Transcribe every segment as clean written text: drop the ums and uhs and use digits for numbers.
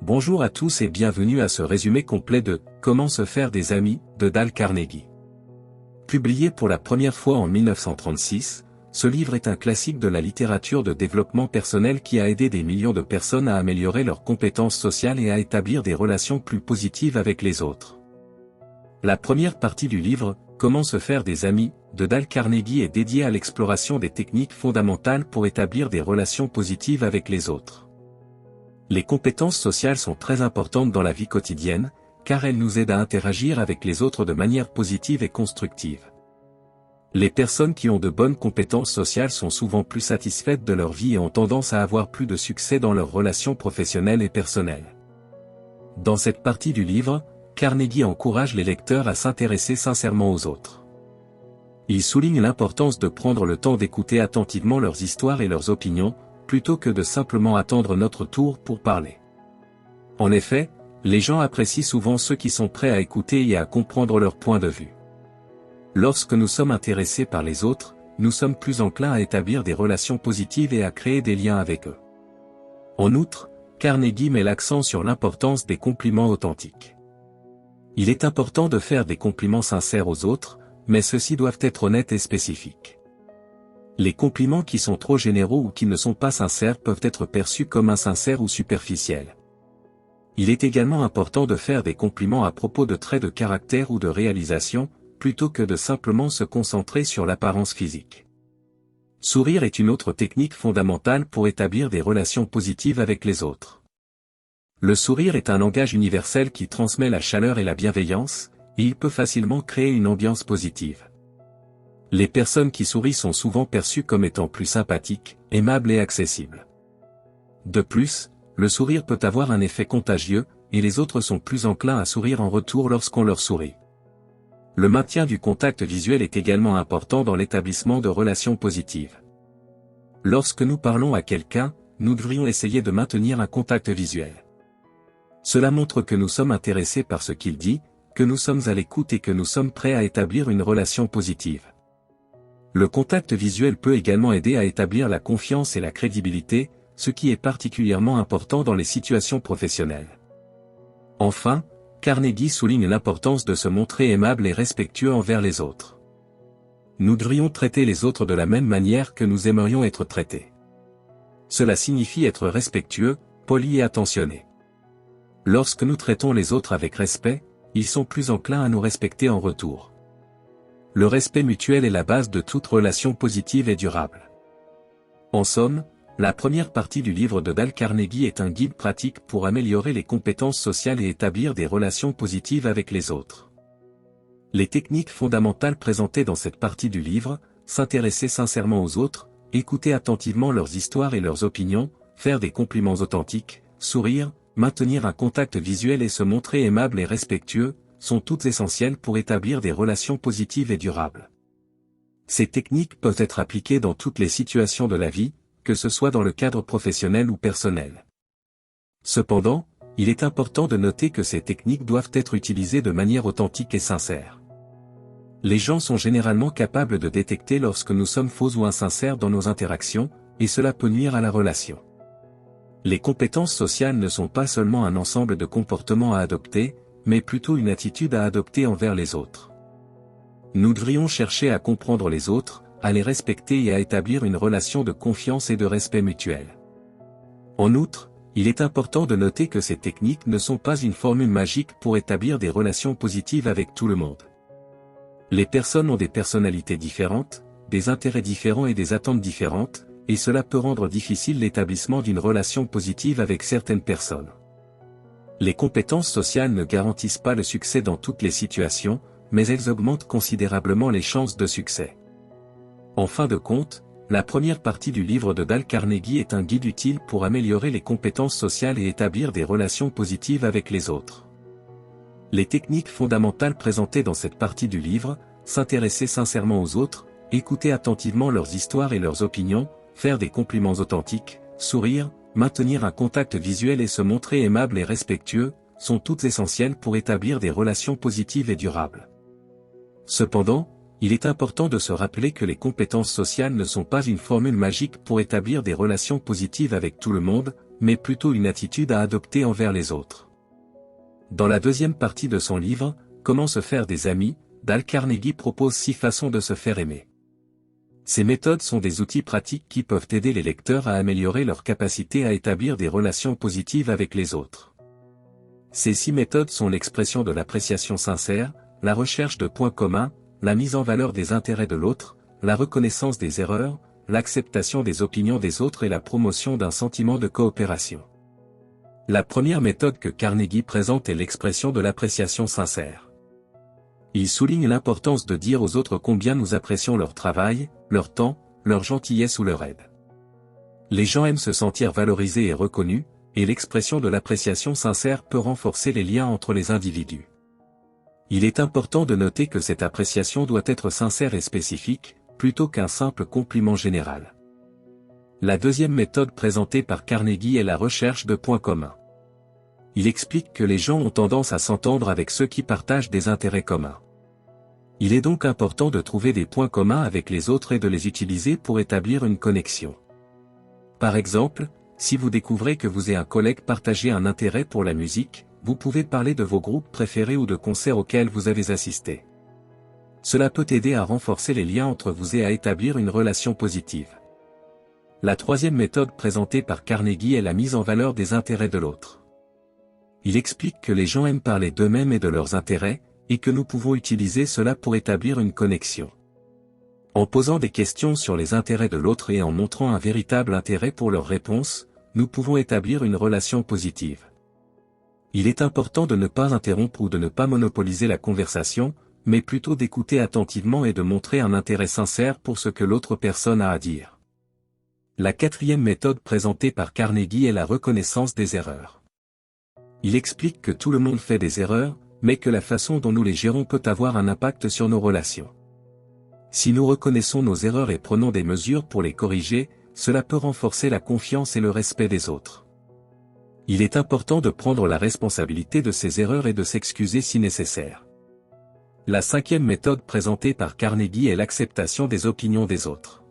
Bonjour à tous et bienvenue à ce résumé complet de « Comment se faire des amis » de Dale Carnegie. Publié pour la première fois en 1936, ce livre est un classique de la littérature de développement personnel qui a aidé des millions de personnes à améliorer leurs compétences sociales et à établir des relations plus positives avec les autres. La première partie du livre, « Comment se faire des amis » de Dale Carnegie est dédiée à l'exploration des techniques fondamentales pour établir des relations positives avec les autres. Les compétences sociales sont très importantes dans la vie quotidienne, car elles nous aident à interagir avec les autres de manière positive et constructive. Les personnes qui ont de bonnes compétences sociales sont souvent plus satisfaites de leur vie et ont tendance à avoir plus de succès dans leurs relations professionnelles et personnelles. Dans cette partie du livre, Carnegie encourage les lecteurs à s'intéresser sincèrement aux autres. Il souligne l'importance de prendre le temps d'écouter attentivement leurs histoires et leurs opinions, plutôt que de simplement attendre notre tour pour parler. En effet, les gens apprécient souvent ceux qui sont prêts à écouter et à comprendre leur point de vue. Lorsque nous sommes intéressés par les autres, nous sommes plus enclins à établir des relations positives et à créer des liens avec eux. En outre, Carnegie met l'accent sur l'importance des compliments authentiques. Il est important de faire des compliments sincères aux autres, mais ceux-ci doivent être honnêtes et spécifiques. Les compliments qui sont trop généraux ou qui ne sont pas sincères peuvent être perçus comme insincères ou superficiels. Il est également important de faire des compliments à propos de traits de caractère ou de réalisation, plutôt que de simplement se concentrer sur l'apparence physique. Sourire est une autre technique fondamentale pour établir des relations positives avec les autres. Le sourire est un langage universel qui transmet la chaleur et la bienveillance, et il peut facilement créer une ambiance positive. Les personnes qui sourient sont souvent perçues comme étant plus sympathiques, aimables et accessibles. De plus, le sourire peut avoir un effet contagieux, et les autres sont plus enclins à sourire en retour lorsqu'on leur sourit. Le maintien du contact visuel est également important dans l'établissement de relations positives. Lorsque nous parlons à quelqu'un, nous devrions essayer de maintenir un contact visuel. Cela montre que nous sommes intéressés par ce qu'il dit, que nous sommes à l'écoute et que nous sommes prêts à établir une relation positive. Le contact visuel peut également aider à établir la confiance et la crédibilité, ce qui est particulièrement important dans les situations professionnelles. Enfin, Carnegie souligne l'importance de se montrer aimable et respectueux envers les autres. Nous devrions traiter les autres de la même manière que nous aimerions être traités. Cela signifie être respectueux, poli et attentionné. Lorsque nous traitons les autres avec respect, ils sont plus enclins à nous respecter en retour. Le respect mutuel est la base de toute relation positive et durable. En somme, la première partie du livre de Dale Carnegie est un guide pratique pour améliorer les compétences sociales et établir des relations positives avec les autres. Les techniques fondamentales présentées dans cette partie du livre, s'intéresser sincèrement aux autres, écouter attentivement leurs histoires et leurs opinions, faire des compliments authentiques, sourire, maintenir un contact visuel et se montrer aimable et respectueux, sont toutes essentielles pour établir des relations positives et durables. Ces techniques peuvent être appliquées dans toutes les situations de la vie, que ce soit dans le cadre professionnel ou personnel. Cependant, il est important de noter que ces techniques doivent être utilisées de manière authentique et sincère. Les gens sont généralement capables de détecter lorsque nous sommes faux ou insincères dans nos interactions, et cela peut nuire à la relation. Les compétences sociales ne sont pas seulement un ensemble de comportements à adopter, mais plutôt une attitude à adopter envers les autres. Nous devrions chercher à comprendre les autres, à les respecter et à établir une relation de confiance et de respect mutuel. En outre, il est important de noter que ces techniques ne sont pas une formule magique pour établir des relations positives avec tout le monde. Les personnes ont des personnalités différentes, des intérêts différents et des attentes différentes, et cela peut rendre difficile l'établissement d'une relation positive avec certaines personnes. Les compétences sociales ne garantissent pas le succès dans toutes les situations, mais elles augmentent considérablement les chances de succès. En fin de compte, la première partie du livre de Dale Carnegie est un guide utile pour améliorer les compétences sociales et établir des relations positives avec les autres. Les techniques fondamentales présentées dans cette partie du livre, s'intéresser sincèrement aux autres, écouter attentivement leurs histoires et leurs opinions, faire des compliments authentiques, sourire, maintenir un contact visuel et se montrer aimable et respectueux, sont toutes essentielles pour établir des relations positives et durables. Cependant, il est important de se rappeler que les compétences sociales ne sont pas une formule magique pour établir des relations positives avec tout le monde, mais plutôt une attitude à adopter envers les autres. Dans la deuxième partie de son livre, Comment se faire des amis, Dale Carnegie propose 6 façons de se faire aimer. Ces méthodes sont des outils pratiques qui peuvent aider les lecteurs à améliorer leur capacité à établir des relations positives avec les autres. Ces 6 méthodes sont l'expression de l'appréciation sincère, la recherche de points communs, la mise en valeur des intérêts de l'autre, la reconnaissance des erreurs, l'acceptation des opinions des autres et la promotion d'un sentiment de coopération. La première méthode que Carnegie présente est l'expression de l'appréciation sincère. Il souligne l'importance de dire aux autres combien nous apprécions leur travail, leur temps, leur gentillesse ou leur aide. Les gens aiment se sentir valorisés et reconnus, et l'expression de l'appréciation sincère peut renforcer les liens entre les individus. Il est important de noter que cette appréciation doit être sincère et spécifique, plutôt qu'un simple compliment général. La deuxième méthode présentée par Carnegie est la recherche de points communs. Il explique que les gens ont tendance à s'entendre avec ceux qui partagent des intérêts communs. Il est donc important de trouver des points communs avec les autres et de les utiliser pour établir une connexion. Par exemple, si vous découvrez que vous et un collègue partagez un intérêt pour la musique, vous pouvez parler de vos groupes préférés ou de concerts auxquels vous avez assisté. Cela peut aider à renforcer les liens entre vous et à établir une relation positive. La troisième méthode présentée par Carnegie est la mise en valeur des intérêts de l'autre. Il explique que les gens aiment parler d'eux-mêmes et de leurs intérêts, et que nous pouvons utiliser cela pour établir une connexion. En posant des questions sur les intérêts de l'autre et en montrant un véritable intérêt pour leurs réponses, nous pouvons établir une relation positive. Il est important de ne pas interrompre ou de ne pas monopoliser la conversation, mais plutôt d'écouter attentivement et de montrer un intérêt sincère pour ce que l'autre personne a à dire. La quatrième méthode présentée par Carnegie est la reconnaissance des erreurs. Il explique que tout le monde fait des erreurs, mais que la façon dont nous les gérons peut avoir un impact sur nos relations. Si nous reconnaissons nos erreurs et prenons des mesures pour les corriger, cela peut renforcer la confiance et le respect des autres. Il est important de prendre la responsabilité de ces erreurs et de s'excuser si nécessaire. La cinquième méthode présentée par Carnegie est l'acceptation des opinions des autres.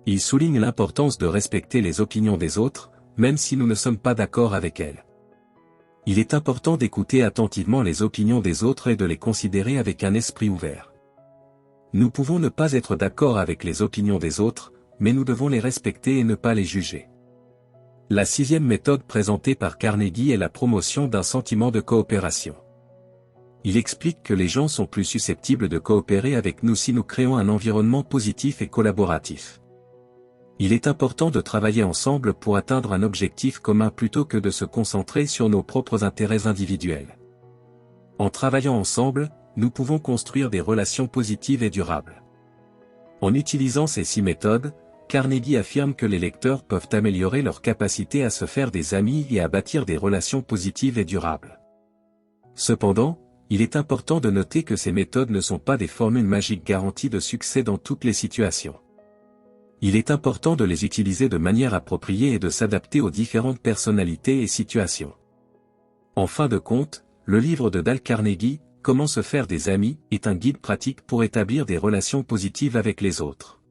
Il souligne l'importance de respecter les opinions des autres, même si nous ne sommes pas d'accord avec elles. Il est important d'écouter attentivement les opinions des autres et de les considérer avec un esprit ouvert. Nous pouvons ne pas être d'accord avec les opinions des autres, mais nous devons les respecter et ne pas les juger. La sixième méthode présentée par Carnegie est la promotion d'un sentiment de coopération. Il explique que les gens sont plus susceptibles de coopérer avec nous si nous créons un environnement positif et collaboratif. Il est important de travailler ensemble pour atteindre un objectif commun plutôt que de se concentrer sur nos propres intérêts individuels. En travaillant ensemble, nous pouvons construire des relations positives et durables. En utilisant ces 6 méthodes, Carnegie affirme que les lecteurs peuvent améliorer leur capacité à se faire des amis et à bâtir des relations positives et durables. Cependant, il est important de noter que ces méthodes ne sont pas des formules magiques garanties de succès dans toutes les situations. Il est important de les utiliser de manière appropriée et de s'adapter aux différentes personnalités et situations. En fin de compte, le livre de Dale Carnegie, Comment se faire des amis, est un guide pratique pour établir des relations positives avec les autres.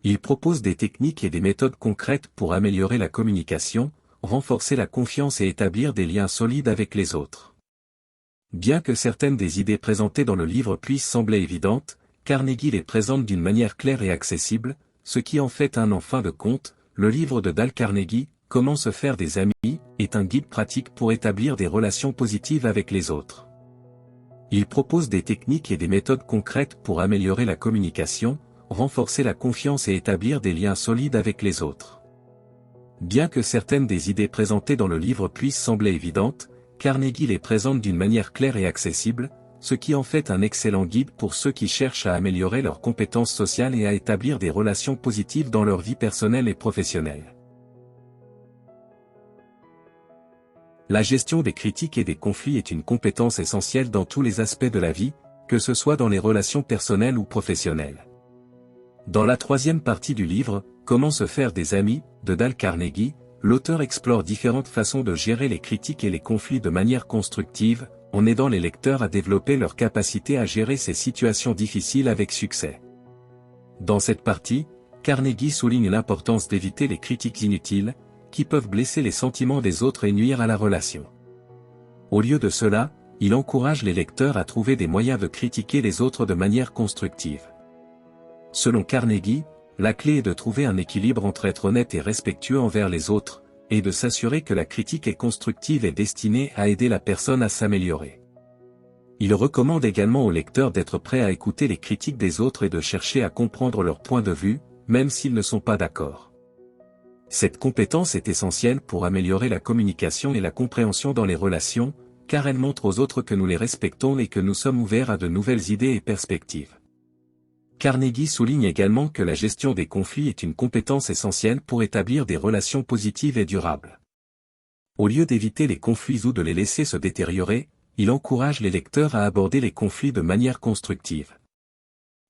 Il propose des techniques et des méthodes concrètes pour améliorer la communication, renforcer la confiance et établir des liens solides avec les autres. Bien que certaines des idées présentées dans le livre puissent sembler évidentes, Carnegie les présente d'une manière claire et accessible, ce qui en fait en fin de compte, le livre de Dale Carnegie, Comment se faire des amis, est un guide pratique pour établir des relations positives avec les autres. Il propose des techniques et des méthodes concrètes pour améliorer la communication, renforcer la confiance et établir des liens solides avec les autres. Bien que certaines des idées présentées dans le livre puissent sembler évidentes, Carnegie les présente d'une manière claire et accessible, ce qui en fait un excellent guide pour ceux qui cherchent à améliorer leurs compétences sociales et à établir des relations positives dans leur vie personnelle et professionnelle. La gestion des critiques et des conflits est une compétence essentielle dans tous les aspects de la vie, que ce soit dans les relations personnelles ou professionnelles. Dans la troisième partie du livre, Comment se faire des amis, de Dale Carnegie, l'auteur explore différentes façons de gérer les critiques et les conflits de manière constructive, en aidant les lecteurs à développer leur capacité à gérer ces situations difficiles avec succès. Dans cette partie, Carnegie souligne l'importance d'éviter les critiques inutiles, qui peuvent blesser les sentiments des autres et nuire à la relation. Au lieu de cela, il encourage les lecteurs à trouver des moyens de critiquer les autres de manière constructive. Selon Carnegie, la clé est de trouver un équilibre entre être honnête et respectueux envers les autres, et de s'assurer que la critique est constructive et destinée à aider la personne à s'améliorer. Il recommande également aux lecteurs d'être prêts à écouter les critiques des autres et de chercher à comprendre leur point de vue, même s'ils ne sont pas d'accord. Cette compétence est essentielle pour améliorer la communication et la compréhension dans les relations, car elle montre aux autres que nous les respectons et que nous sommes ouverts à de nouvelles idées et perspectives. Carnegie souligne également que la gestion des conflits est une compétence essentielle pour établir des relations positives et durables. Au lieu d'éviter les conflits ou de les laisser se détériorer, il encourage les lecteurs à aborder les conflits de manière constructive.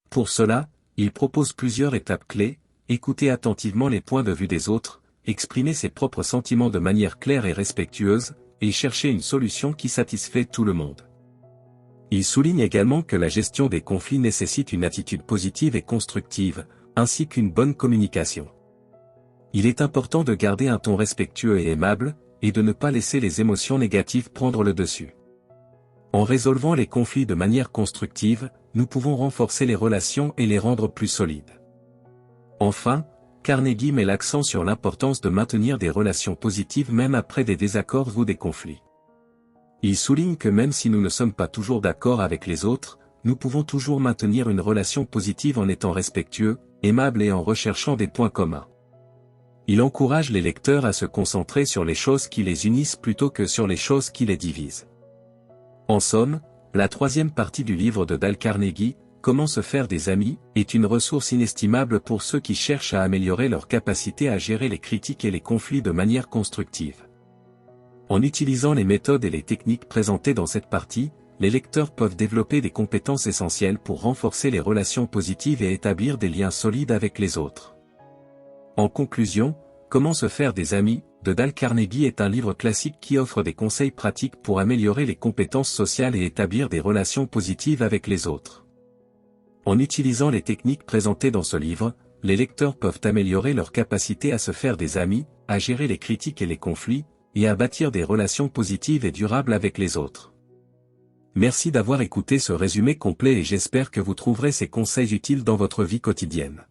Pour cela, il propose plusieurs étapes clés: écouter attentivement les points de vue des autres, exprimer ses propres sentiments de manière claire et respectueuse, et chercher une solution qui satisfait tout le monde. Il souligne également que la gestion des conflits nécessite une attitude positive et constructive, ainsi qu'une bonne communication. Il est important de garder un ton respectueux et aimable, et de ne pas laisser les émotions négatives prendre le dessus. En résolvant les conflits de manière constructive, nous pouvons renforcer les relations et les rendre plus solides. Enfin, Carnegie met l'accent sur l'importance de maintenir des relations positives même après des désaccords ou des conflits. Il souligne que même si nous ne sommes pas toujours d'accord avec les autres, nous pouvons toujours maintenir une relation positive en étant respectueux, aimables et en recherchant des points communs. Il encourage les lecteurs à se concentrer sur les choses qui les unissent plutôt que sur les choses qui les divisent. En somme, la troisième partie du livre de Dale Carnegie, Comment se faire des amis, est une ressource inestimable pour ceux qui cherchent à améliorer leur capacité à gérer les critiques et les conflits de manière constructive. En utilisant les méthodes et les techniques présentées dans cette partie, les lecteurs peuvent développer des compétences essentielles pour renforcer les relations positives et établir des liens solides avec les autres. En conclusion, Comment se faire des amis, de Dale Carnegie est un livre classique qui offre des conseils pratiques pour améliorer les compétences sociales et établir des relations positives avec les autres. En utilisant les techniques présentées dans ce livre, les lecteurs peuvent améliorer leur capacité à se faire des amis, à gérer les critiques et les conflits, et à bâtir des relations positives et durables avec les autres. Merci d'avoir écouté ce résumé complet et j'espère que vous trouverez ces conseils utiles dans votre vie quotidienne.